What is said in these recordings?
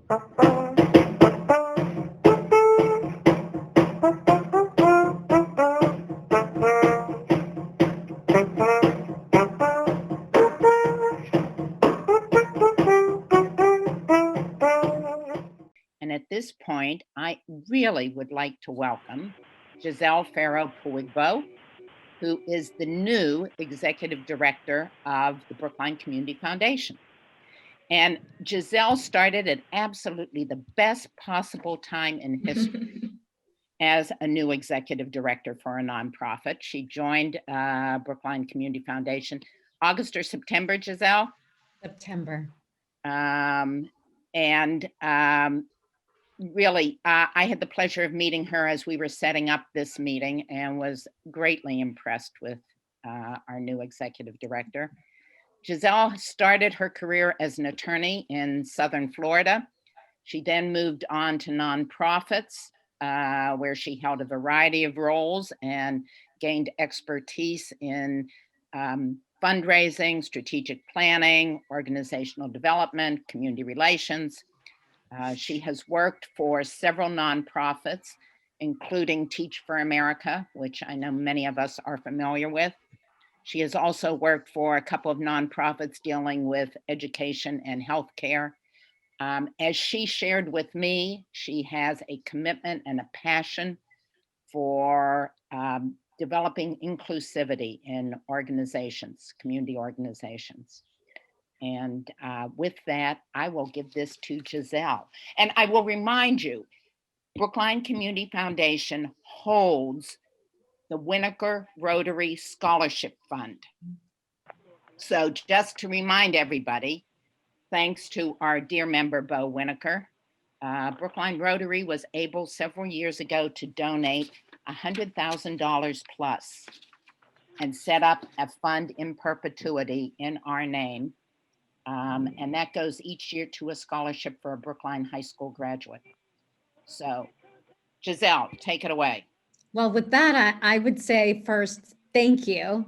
And at this point, I really would like to welcome Giselle Ferro Puigbo, who is the new executive director of the Brookline Community Foundation. And Giselle started at absolutely the best possible time in history as a new executive director for a nonprofit. She joined Brookline Community Foundation August or September, Giselle? September. Really, I had the pleasure of meeting her as we were setting up this meeting and was greatly impressed with our new executive director. Giselle started her career as an attorney in Southern Florida. She then moved on to nonprofits, where she held a variety of roles and gained expertise in fundraising, strategic planning, organizational development, community relations. She has worked for several nonprofits, including Teach for America, which I know many of us are familiar with. She has also worked for a couple of nonprofits dealing with education and healthcare. As she shared with me, she has a commitment and a passion for developing inclusivity in organizations, community organizations. And with that, I will give this to Giselle. And I will remind you, Brookline Community Foundation holds the Winokur Rotary Scholarship Fund. So just to remind everybody, thanks to our dear member, Bo Winokur, Brookline Rotary was able several years ago to donate $100,000 plus and set up a fund in perpetuity in our name. And that goes each year to a scholarship for a Brookline High School graduate. So Giselle, take it away. Well, with that, I would say first, thank you.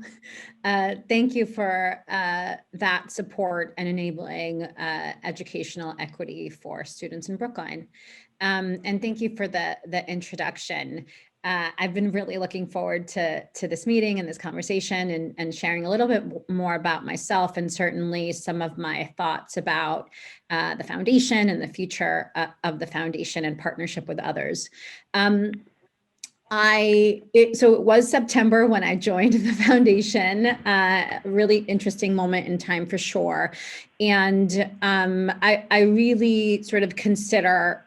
Thank you for that support and enabling educational equity for students in Brookline. And thank you for the introduction. I've been really looking forward to this meeting and this conversation and sharing a little bit more about myself and certainly some of my thoughts about the foundation and the future of the foundation and partnership with others. So it was September when I joined the foundation, really interesting moment in time for sure. And I really sort of consider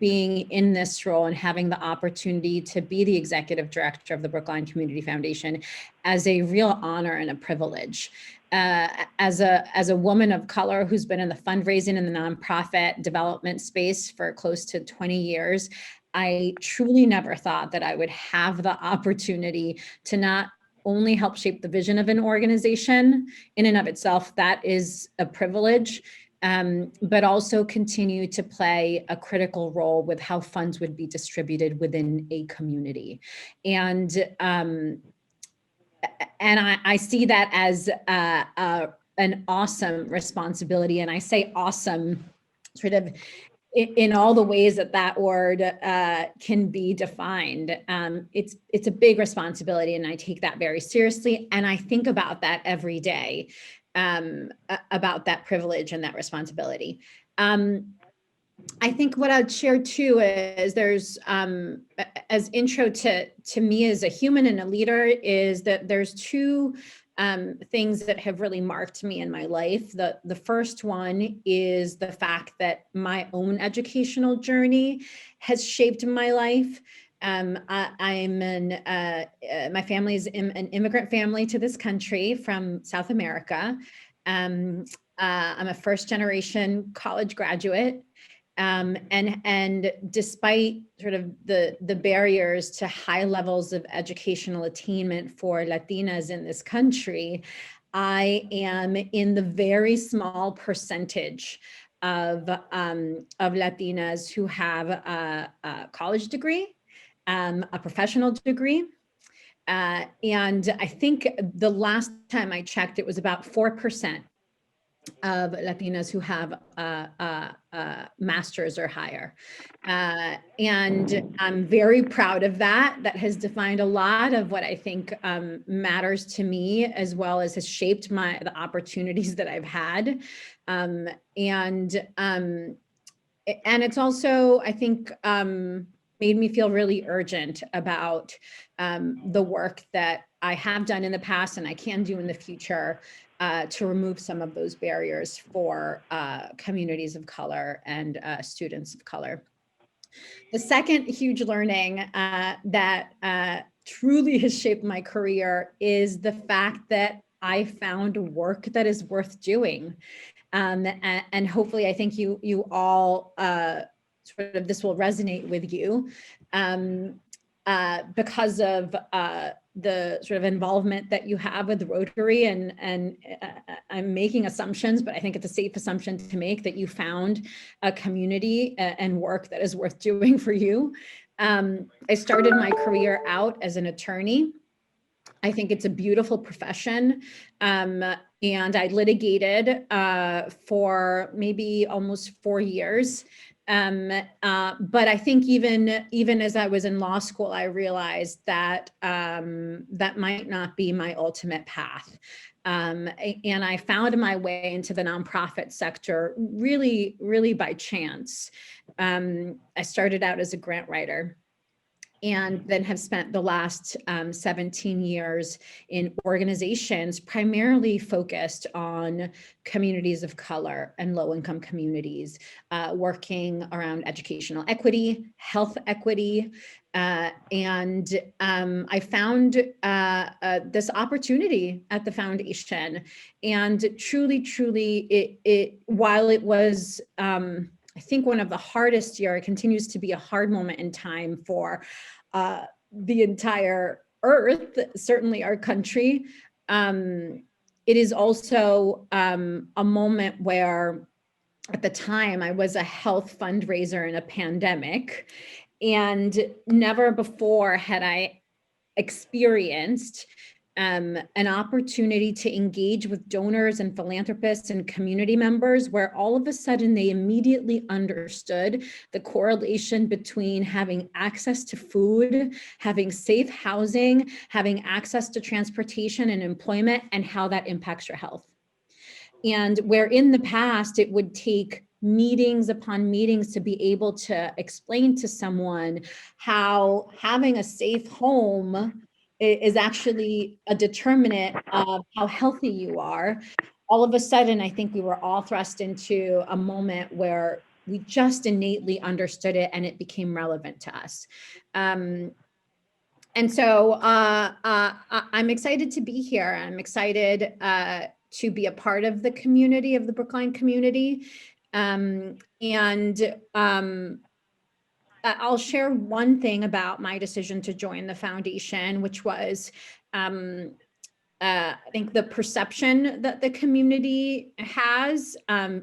being in this role and having the opportunity to be the executive director of the Brookline Community Foundation as a real honor and a privilege. As a woman of color who's been in the fundraising and the nonprofit development space for close to 20 years, I truly never thought that I would have the opportunity to not only help shape the vision of an organization in and of itself, that is a privilege, but also continue to play a critical role with how funds would be distributed within a community. And I see that as an awesome responsibility. And I say awesome sort of in all the ways that word can be defined. It's a big responsibility and I take that very seriously. And I think about that every day, about that privilege and that responsibility. I think what I'd share too is there's, as intro to me as a human and a leader, is that there's two things that have really marked me in my life. The first one is the fact that my own educational journey has shaped my life. My family is an immigrant family to this country from South America. I'm a first generation college graduate. And despite sort of the barriers to high levels of educational attainment for Latinas in this country, I am in the very small percentage of Latinas who have a college degree, a professional degree. And I think the last time I checked, it was about 4% of Latinas who have master's or higher. And I'm very proud of that. That has defined a lot of what I think matters to me, as well as has shaped the opportunities that I've had. And it's also, I think, made me feel really urgent about the work that I have done in the past and I can do in the future to remove some of those barriers for communities of color and students of color. The second huge learning that truly has shaped my career is the fact that I found work that is worth doing. And hopefully I think you all sort of, this will resonate with you because of the sort of involvement that you have with Rotary, and I'm making assumptions, but I think it's a safe assumption to make that you found a community and work that is worth doing for you. I started my career out as an attorney. I think it's a beautiful profession. And I litigated for maybe almost 4 years. But I think even as I was in law school, I realized that that might not be my ultimate path. And I found my way into the nonprofit sector really, really by chance. I started out as a grant writer, and then have spent the last 17 years in organizations primarily focused on communities of color and low-income communities, working around educational equity, health equity, and I found this opportunity at the foundation, and truly, while it was, I think one of the hardest year, it continues to be a hard moment in time for the entire earth, certainly our country. It is also a moment where at the time I was a health fundraiser in a pandemic, and never before had I experienced an opportunity to engage with donors and philanthropists and community members, where all of a sudden they immediately understood the correlation between having access to food, having safe housing, having access to transportation and employment, and how that impacts your health. And where in the past it would take meetings upon meetings to be able to explain to someone how having a safe home is actually a determinant of how healthy you are. All of a sudden, I think we were all thrust into a moment where we just innately understood it and it became relevant to us. And so I'm excited to be here. I'm excited to be a part of the community, of the Brookline community. I'll share one thing about my decision to join the foundation, which was, I think the perception that the community has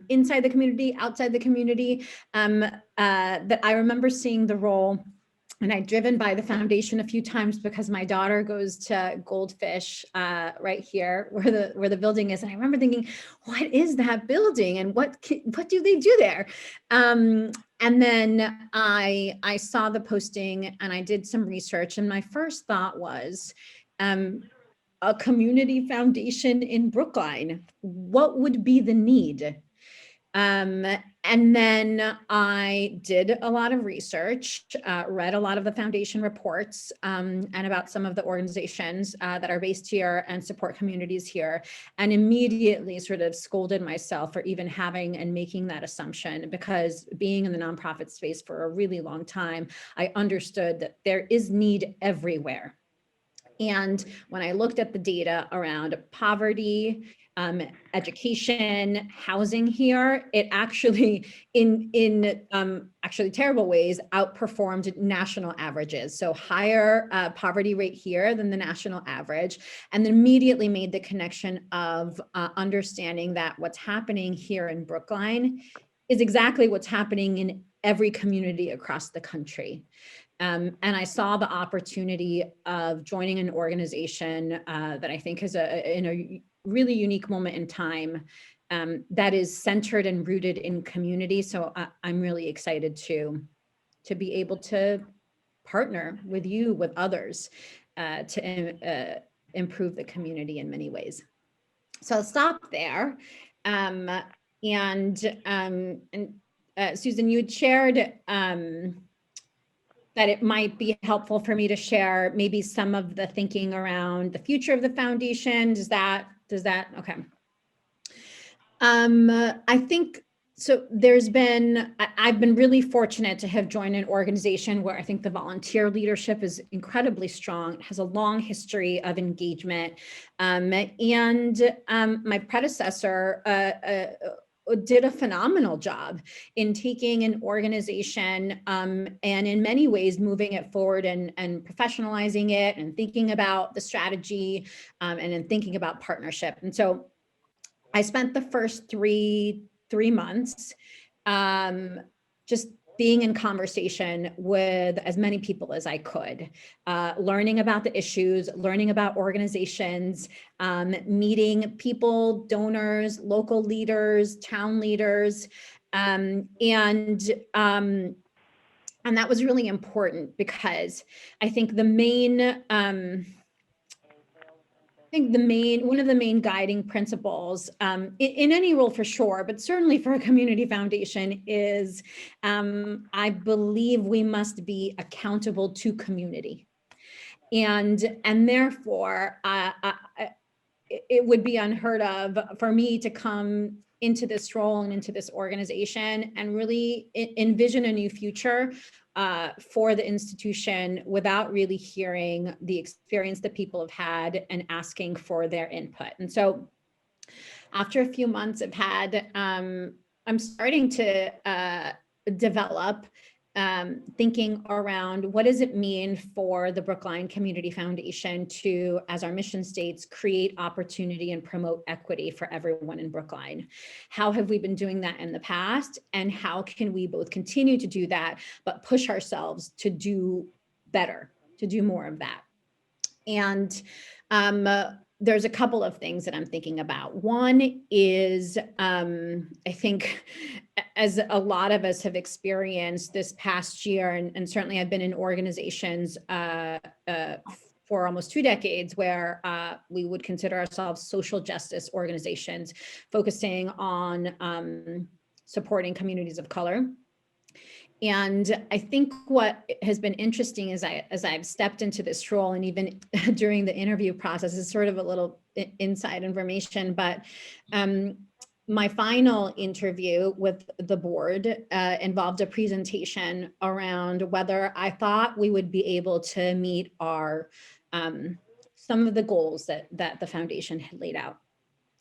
inside the community, outside the community, that I remember seeing the role. And I'd driven by the foundation a few times because my daughter goes to Goldfish right here where the building is. And I remember thinking, what is that building and what do they do there? And then I saw the posting and I did some research, and my first thought was, a community foundation in Brookline, what would be the need? And then I did a lot of research, read a lot of the foundation reports, and about some of the organizations that are based here and support communities here, and immediately sort of scolded myself for even having and making that assumption, because being in the nonprofit space for a really long time, I understood that there is need everywhere. And when I looked at the data around poverty, education, housing here, it actually, in actually terrible ways, outperformed national averages. So higher poverty rate here than the national average, and then immediately made the connection of understanding that what's happening here in Brookline is exactly what's happening in every community across the country. And I saw the opportunity of joining an organization that I think is in a really unique moment in time, that is centered and rooted in community. So I'm really excited to be able to partner with you, with others, to improve the community in many ways. So I'll stop there. Susan, you had shared that it might be helpful for me to share maybe some of the thinking around the future of the foundation. Does that, okay. I think, so I've been really fortunate to have joined an organization where I think the volunteer leadership is incredibly strong. It has a long history of engagement. My predecessor did a phenomenal job in taking an organization and in many ways moving it forward and professionalizing it and thinking about the strategy and in thinking about partnership. And so I spent the first three months just being in conversation with as many people as I could, learning about the issues, learning about organizations, meeting people, donors, local leaders, town leaders, and that was really important because I think one of the main guiding principles in any role for sure, but certainly for a community foundation is I believe we must be accountable to community. And therefore, it would be unheard of for me to come into this role and into this organization and really envision a new future for the institution without really hearing the experience that people have had and asking for their input. And so after a few months I've had, I'm starting to develop thinking around what does it mean for the Brookline Community Foundation to, as our mission states, create opportunity and promote equity for everyone in Brookline. How have we been doing that in the past? And how can we both continue to do that, but push ourselves to do better, to do more of that? And there's a couple of things that I'm thinking about. One is, I think, as a lot of us have experienced this past year, and certainly I've been in organizations for almost 2 decades where we would consider ourselves social justice organizations, focusing on supporting communities of color. And I think what has been interesting as I've stepped into this role, and even during the interview process, is sort of a little inside information, but my final interview with the board involved a presentation around whether I thought we would be able to meet our some of the goals that the foundation had laid out.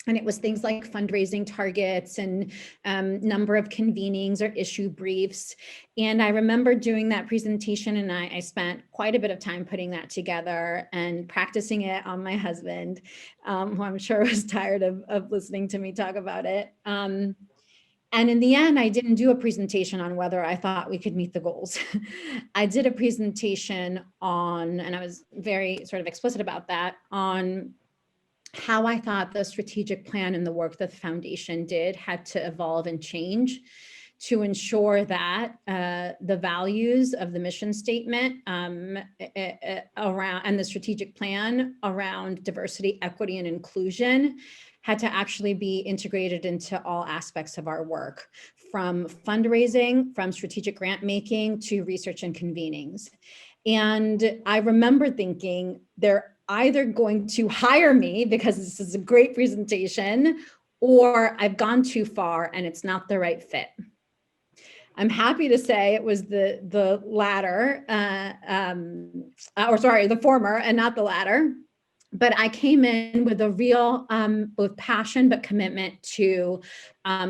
And it was things like fundraising targets and number of convenings or issue briefs. And I remember doing that presentation, and I spent quite a bit of time putting that together and practicing it on my husband, who I'm sure was tired of listening to me talk about it. And in the end, I didn't do a presentation on whether I thought we could meet the goals. I did a presentation on, and I was very sort of explicit about that, on how I thought the strategic plan and the work that the foundation did had to evolve and change to ensure that the values of the mission statement around and the strategic plan around diversity, equity, and inclusion had to actually be integrated into all aspects of our work, from fundraising, from strategic grant making to research and convenings. And I remember thinking, they're either going to hire me because this is a great presentation, or I've gone too far and it's not the right fit. I'm happy to say it was the latter, the former and not the latter. But I came in with a real both passion but commitment to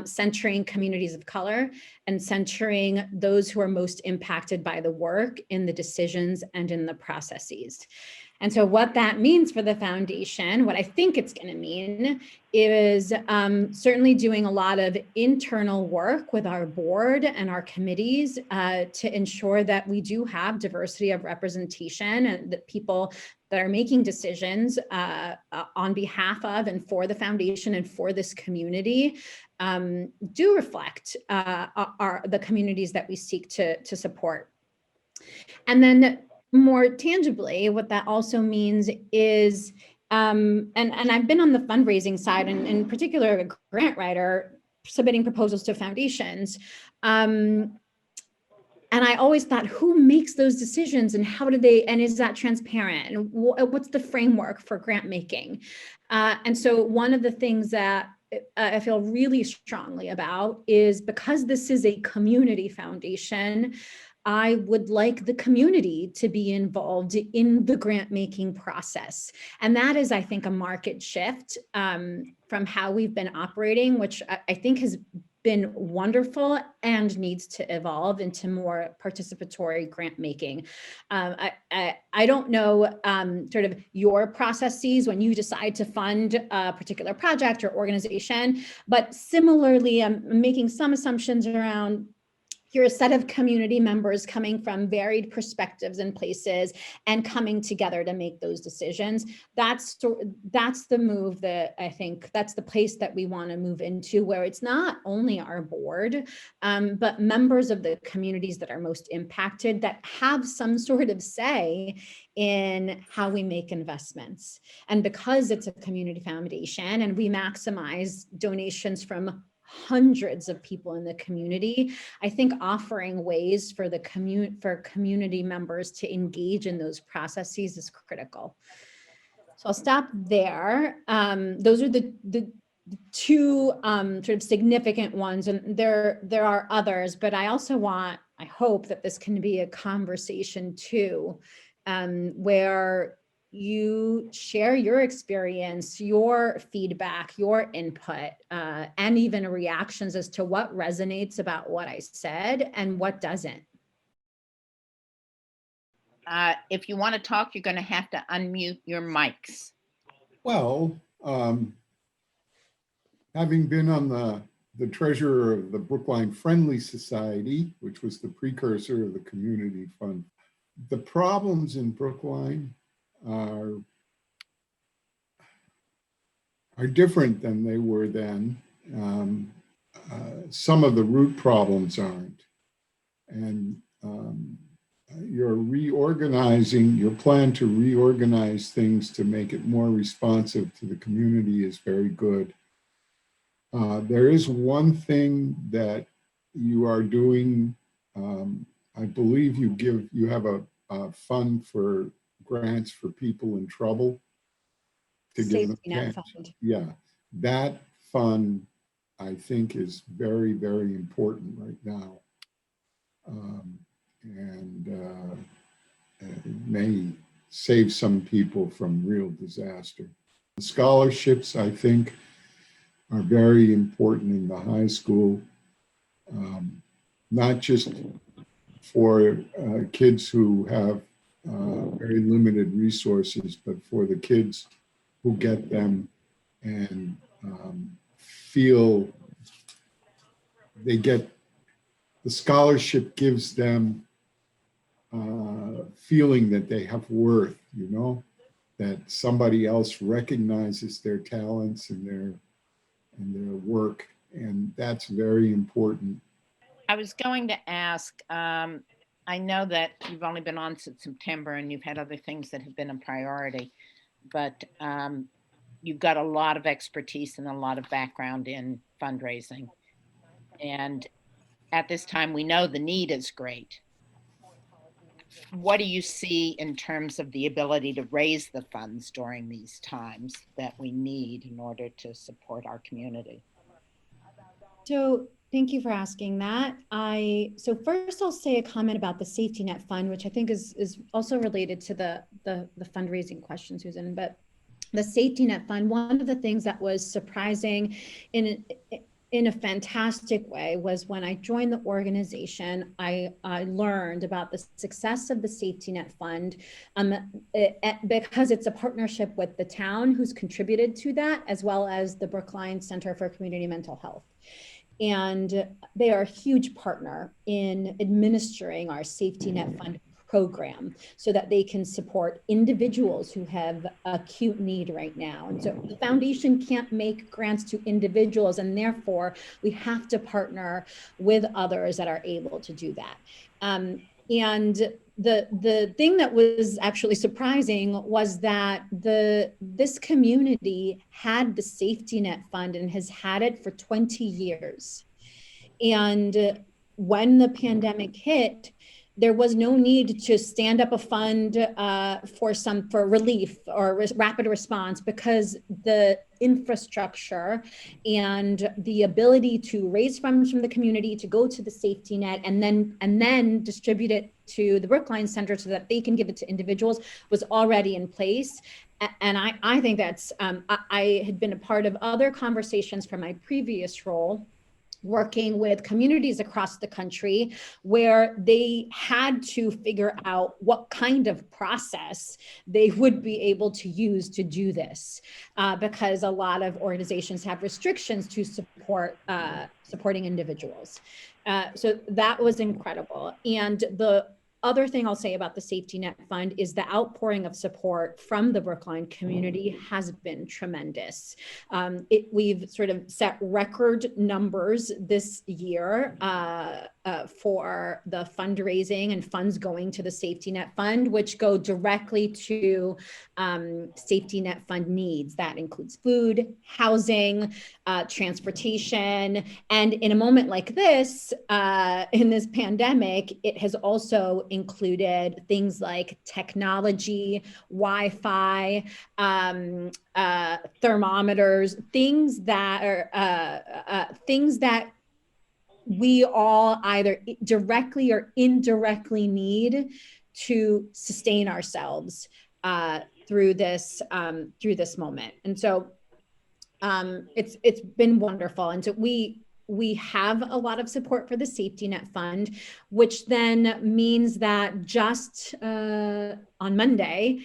centering communities of color and centering those who are most impacted by the work in the decisions and in the processes. And so what that means for the foundation, what I think it's going to mean is certainly doing a lot of internal work with our board and our committees to ensure that we do have diversity of representation and that people that are making decisions on behalf of and for the foundation and for this community do reflect the communities that we seek to support. And then more tangibly, what that also means is, and I've been on the fundraising side, and in particular, a grant writer submitting proposals to foundations. And I always thought, who makes those decisions and how do they, and is that transparent? And what's the framework for grant making? And so one of the things that I feel really strongly about is, because this is a community foundation, I would like the community to be involved in the grant making process. And that is, I think, a market shift from how we've been operating, which I think has been wonderful and needs to evolve into more participatory grant making. I don't know sort of your processes when you decide to fund a particular project or organization, but similarly, I'm making some assumptions around, you're a set of community members coming from varied perspectives and places and coming together to make those decisions. That's the move that I think, that's the place that we want to move into, where it's not only our board, but members of the communities that are most impacted that have some sort of say in how we make investments. And because it's a community foundation and we maximize donations from hundreds of people in the community, I think offering ways for the community members to engage in those processes is critical. So I'll stop there. Those are the two sort of significant ones, and there are others, but I also I hope that this can be a conversation too, where you share your experience, your feedback, your input, and even reactions as to what resonates about what I said and what doesn't. If you want to talk, you're going to have to unmute your mics. Well, having been on the treasurer of the Brookline Friendly Society, which was the precursor of the community fund, the problems in Brookline are different than they were then. Some of the root problems aren't. And your plan to reorganize things to make it more responsive to the community is very good. There is one thing that you are doing. I believe you have a fund for grants for people in trouble to give them Safety net fund. Yeah, that fund I think is very, very important right now, and it may save some people from real disaster. Scholarships, I think, are very important in the high school, not just for kids who have very limited resources, but for the kids who get them and feel they get, the scholarship gives them feeling that they have worth, that somebody else recognizes their talents and their work, and that's very important. I was going to ask, I know that you've only been on since September and you've had other things that have been a priority, but you've got a lot of expertise and a lot of background in fundraising. And at this time, we know the need is great. What do you see in terms of the ability to raise the funds during these times that we need in order to support our community? So thank you for asking that. So first I'll say a comment about the safety net fund, which I think is also related to the fundraising question, Susan. But the safety net fund, one of the things that was surprising in a fantastic way was when I joined the organization, I learned about the success of the safety net fund because it's a partnership with the town who's contributed to that, as well as the Brookline Center for Community Mental Health. And they are a huge partner in administering our safety net fund program so that they can support individuals who have acute need right now. And so the foundation can't make grants to individuals, and therefore we have to partner with others that are able to do that. And the thing that was actually surprising was that this community had the safety net fund and has had it for 20 years. And when the pandemic hit, there was no need to stand up a fund for relief or rapid response, because the infrastructure and the ability to raise funds from the community to go to the safety net and then distribute it to the Brookline Center so that they can give it to individuals was already in place. And I think that's, I had been a part of other conversations from my previous role, working with communities across the country where they had to figure out what kind of process they would be able to use to do this, because a lot of organizations have restrictions to supporting individuals. So that was incredible. And the other thing I'll say about the safety net fund is the outpouring of support from the Brookline community has been tremendous. We've sort of set record numbers this year for the fundraising and funds going to the safety net fund, which go directly to safety net fund needs. That includes food, housing, transportation. And in a moment like this, in this pandemic, it has also included things like technology, Wi-Fi, thermometers, things that we all either directly or indirectly need to sustain ourselves through this moment. And so it's been wonderful. And so we have a lot of support for the safety net fund, which then means that just on Monday,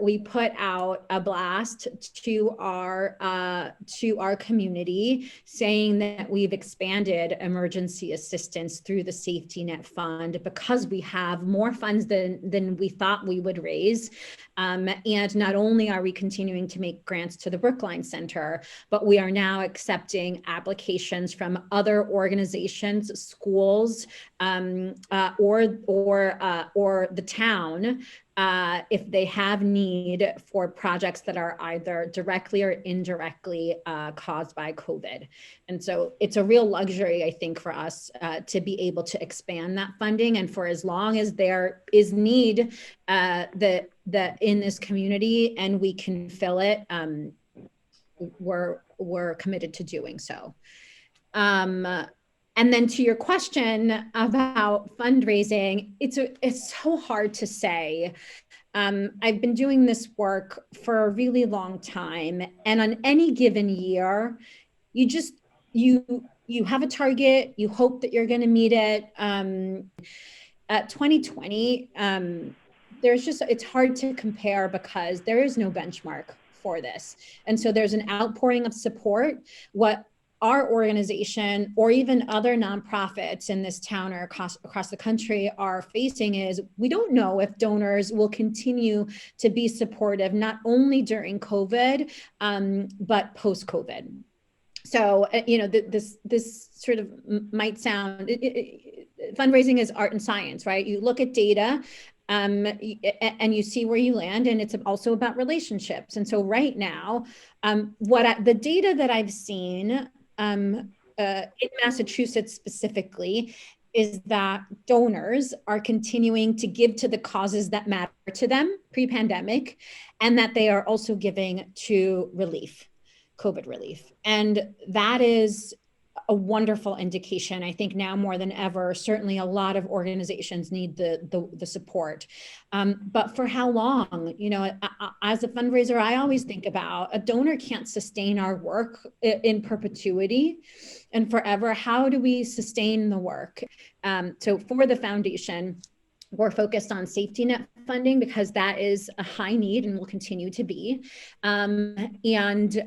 we put out a blast to our community saying that we've expanded emergency assistance through the safety net fund because we have more funds than we thought we would raise. And not only are we continuing to make grants to the Brookline Center, but we are now accepting applications from other organizations, schools, or the town, if they have need for projects that are either directly or indirectly caused by COVID. And so it's a real luxury, I think, for us to be able to expand that funding. And for as long as there is need in this community and we can fill it, we're committed to doing so. And then to your question about fundraising, it's so hard to say. I've been doing this work for a really long time, and on any given year, you have a target, you hope that you're going to meet it. At 2020, it's hard to compare because there is no benchmark for this, and so there's an outpouring of support. What our organization or even other nonprofits in this town or across the country are facing is we don't know if donors will continue to be supportive, not only during COVID, but post-COVID. So, this sort of might sound, fundraising is art and science, right? You look at data and you see where you land, and it's also about relationships. And so right now, the data that I've seen in Massachusetts specifically is that donors are continuing to give to the causes that matter to them pre-pandemic, and that they are also giving to relief, COVID relief. And that is a wonderful indication. I think now more than ever, certainly a lot of organizations need the support. But for how long? As a fundraiser, I always think about a donor can't sustain our work in perpetuity and forever. How do we sustain the work? So for the foundation, we're focused on safety net funding because that is a high need and will continue to be. And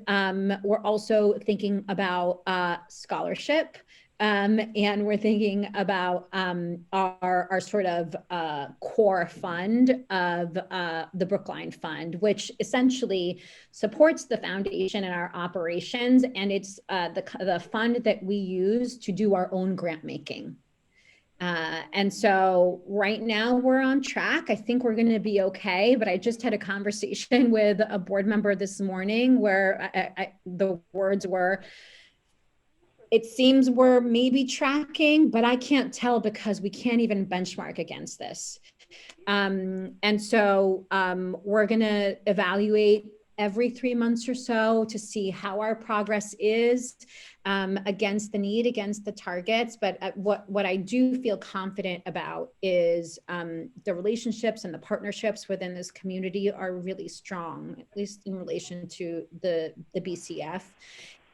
we're also thinking about scholarship and we're thinking about our sort of core fund of the Brookline Fund, which essentially supports the foundation and our operations, and it's the fund that we use to do our own grant making. And so right now we're on track. I think we're going to be okay, but I just had a conversation with a board member this morning where the words were, it seems we're maybe tracking, but I can't tell because we can't even benchmark against this. And so we're going to evaluate every 3 months or so to see how our progress is against the need, against the targets. But what I do feel confident about is the relationships and the partnerships within this community are really strong, at least in relation to the BCF.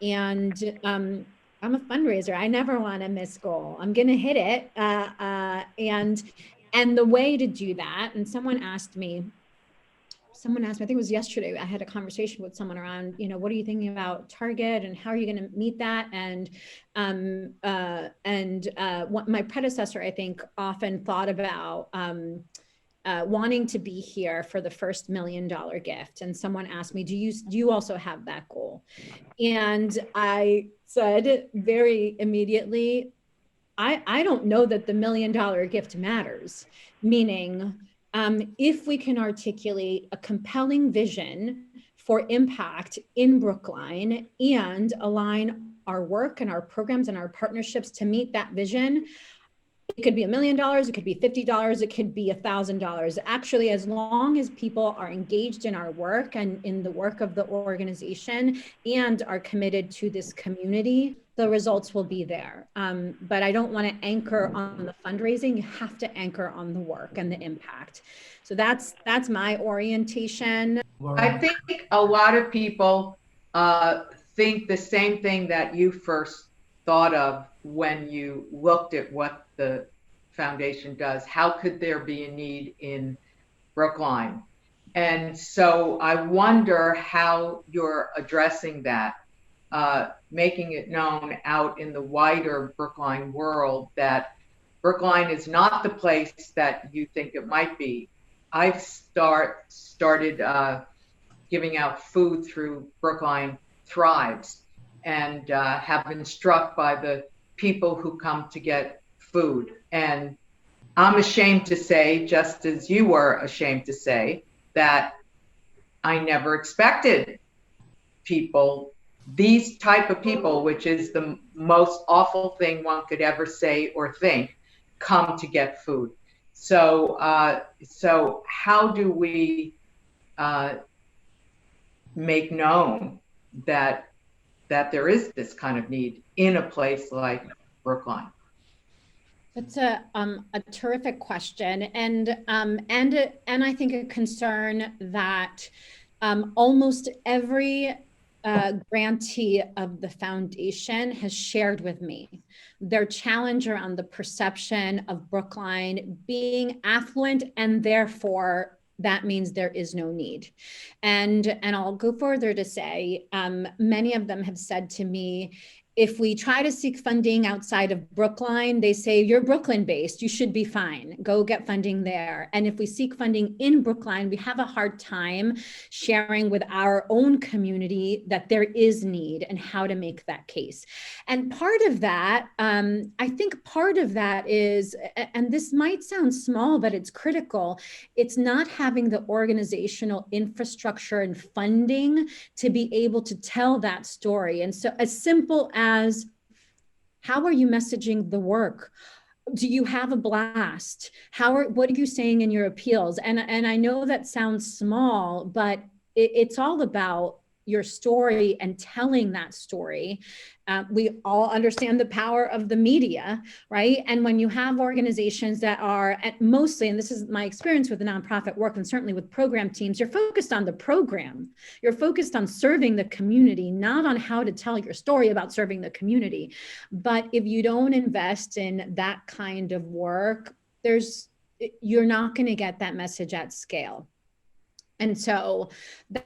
And I'm a fundraiser. I never want to miss goal. I'm going to hit it. And the way to do that, and someone asked me, I think it was yesterday, I had a conversation with someone around, what are you thinking about target and how are you going to meet that? And what my predecessor, I think, often thought about wanting to be here for the first $1 million gift. And someone asked me, do you also have that goal? And I said very immediately, I don't know that the $1 million gift matters, meaning if we can articulate a compelling vision for impact in Brookline and align our work and our programs and our partnerships to meet that vision, it could be $1 million, it could be $50, it could be $1,000. Actually, as long as people are engaged in our work and in the work of the organization and are committed to this community, the results will be there. But I don't want to anchor on the fundraising. You have to anchor on the work and the impact. So that's my orientation. I think a lot of people think the same thing that you first thought of when you looked at what the foundation does. How could there be a need in Brookline? And so I wonder how you're addressing that, making it known out in the wider Brookline world that Brookline is not the place that you think it might be. I've started giving out food through Brookline Thrives, and have been struck by the people who come to get food. And I'm ashamed to say, just as you were ashamed to say, that I never expected people, these type of people, which is the most awful thing one could ever say or think, come to get food. So, so how do we make known that there is this kind of need in a place like Brookline? That's a terrific question, and I think a concern that almost every grantee of the foundation has shared with me their challenge around the perception of Brookline being affluent, and therefore that means there is no need. And I'll go further to say, many of them have said to me, if we try to seek funding outside of Brookline, they say, you're Brooklyn based, you should be fine, go get funding there. And if we seek funding in Brookline, we have a hard time sharing with our own community that there is need and how to make that case. And part of that, I think part of that is, and this might sound small, but it's critical, it's not having the organizational infrastructure and funding to be able to tell that story. And so as simple as, how are you messaging the work? Do you have a blast? What are you saying in your appeals? And I know that sounds small, but it's all about your story and telling that story. We all understand the power of the media, right? And when you have organizations that are mostly, and this is my experience with the nonprofit work and certainly with program teams, you're focused on the program. You're focused on serving the community, not on how to tell your story about serving the community. But if you don't invest in that kind of work, you're not going to get that message at scale. And so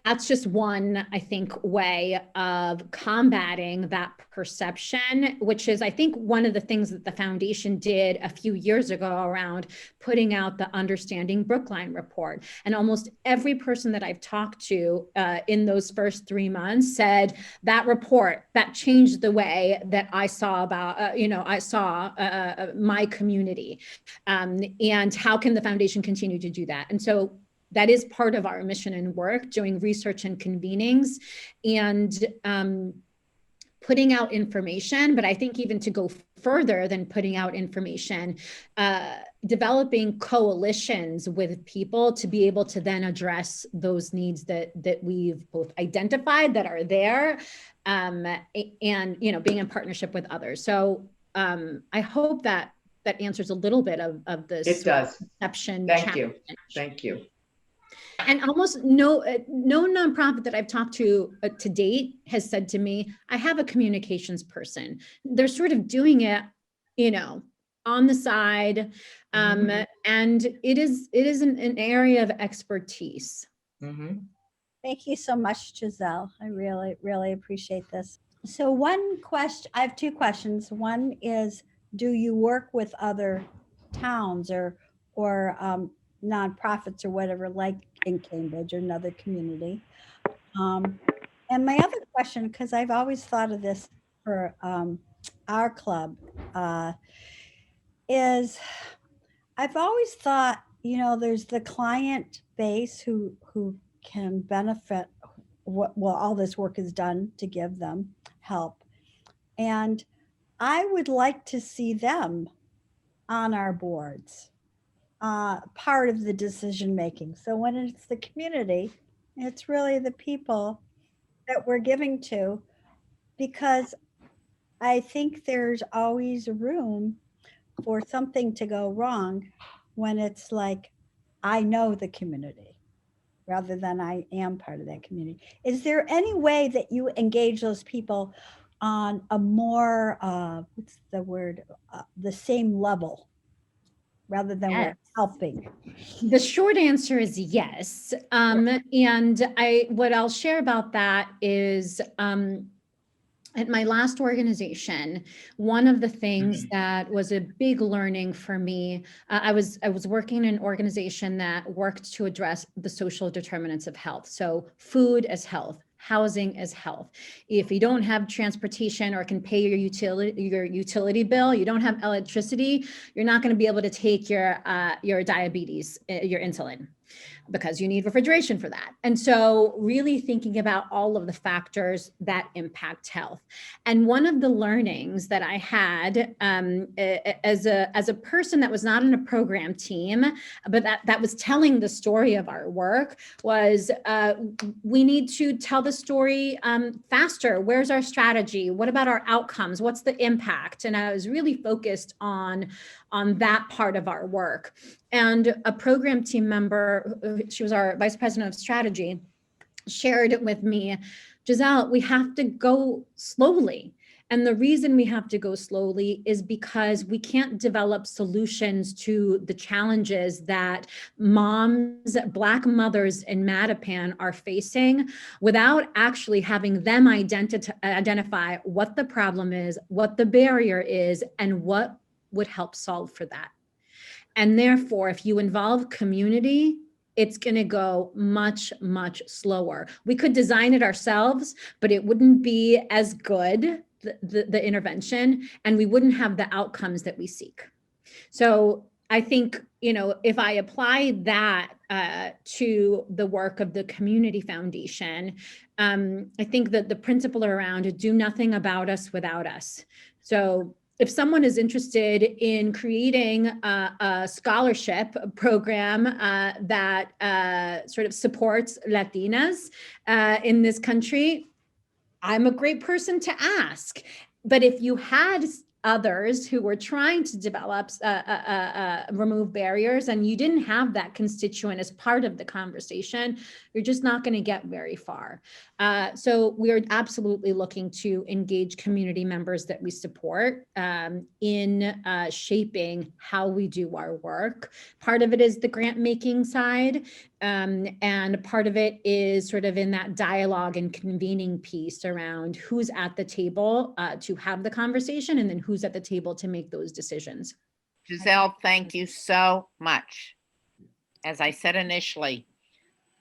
that's just one, I think, way of combating that perception, which is, I think, one of the things that the foundation did a few years ago around putting out the Understanding Brookline report. And almost every person that I've talked to in those first 3 months said that report, that changed the way that I saw about, I saw my community. And how can the foundation continue to do that? And so that is part of our mission and work, doing research and convenings and putting out information. But I think even to go further than putting out information, developing coalitions with people to be able to then address those needs that we've both identified that are there, and being in partnership with others. So I hope that answers a little bit of this. It does. Perception. Thank you. Thank you. And almost no nonprofit that I've talked to date has said to me, I have a communications person. They're sort of doing it, on the side. And it is an area of expertise. Thank you so much, Giselle. I really, really appreciate this. So one question, I have two questions. One is, do you work with other towns or nonprofits or whatever, like in Cambridge or another community? And my other question, because I've always thought of this for our club, is I've always thought, there's the client base who can benefit all this work is done to give them help. And I would like to see them on our boards, part of the decision making. So when it's the community, it's really the people that we're giving to, because I think there's always room for something to go wrong when it's like, I know the community rather than I am part of that community. Is there any way that you engage those people on a more, what's the word, the same level, rather than we're helping? The short answer is yes. And what I'll share about that is, at my last organization, one of the things that was a big learning for me, I was working in an organization that worked to address the social determinants of health. So food as health, housing as health. If you don't have transportation or can pay your utility bill, you don't have electricity, you're not going to be able to take your diabetes, your insulin, because you need refrigeration for that. And so really thinking about all of the factors that impact health. And one of the learnings that I had as a person that was not in a program team, but that was telling the story of our work, was we need to tell the story faster. Where's our strategy? What about our outcomes? What's the impact? And I was really focused on that part of our work. And a program team member, she was our vice president of strategy, shared with me, Giselle, we have to go slowly. And the reason we have to go slowly is because we can't develop solutions to the challenges that moms, Black mothers in Mattapan are facing without actually having them identify what the problem is, what the barrier is, and what would help solve for that. And therefore, if you involve community, it's going to go much, much slower. We could design it ourselves, but it wouldn't be as good, the intervention, and we wouldn't have the outcomes that we seek. So I think, if I apply that to the work of the Community Foundation, I think that the principle around do nothing about us without us. So if someone is interested in creating a scholarship program that sort of supports Latinas in this country, I'm a great person to ask. But if you had others who were trying to develop, remove barriers, and you didn't have that constituent as part of the conversation, you're just not going to get very far. So we're absolutely looking to engage community members that we support in shaping how we do our work. Part of it is the grant making side, and part of it is sort of in that dialogue and convening piece around who's at the table to have the conversation, and then who's at the table to make those decisions. Giselle, thank you so much. As I said initially,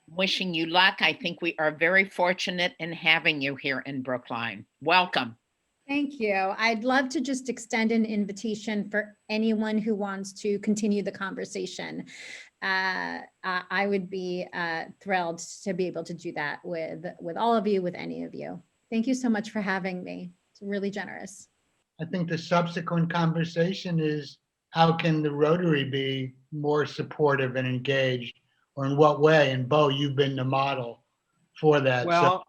wishing you luck. I think we are very fortunate in having you here in Brookline. Welcome. Thank you. I'd love to just extend an invitation for anyone who wants to continue the conversation. I would be thrilled to be able to do that with all of you, with any of you. Thank you so much for having me. It's really generous. I think the subsequent conversation is, how can the Rotary be more supportive and engaged, or in what way? And Bo, you've been the model for that. Well,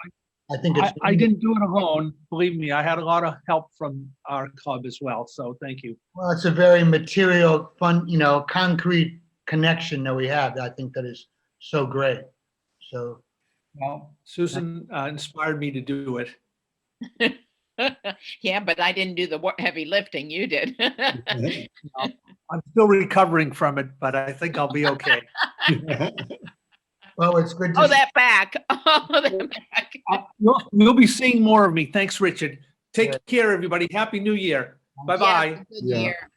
so I think it's. I didn't do it alone. Believe me, I had a lot of help from our club as well. So thank you. Well, it's a very material, fun, concrete connection that we have. I think that is so great. So. Well, Susan inspired me to do it. Yeah, but I didn't do the heavy lifting. You did. I'm still recovering from it, but I think I'll be okay. Well, it's good to Oh, that back. Oh, that back. You'll be seeing more of me. Thanks, Richard. Take Yeah. care, everybody. Happy New Year. Bye-bye. Yes, good Yeah. year.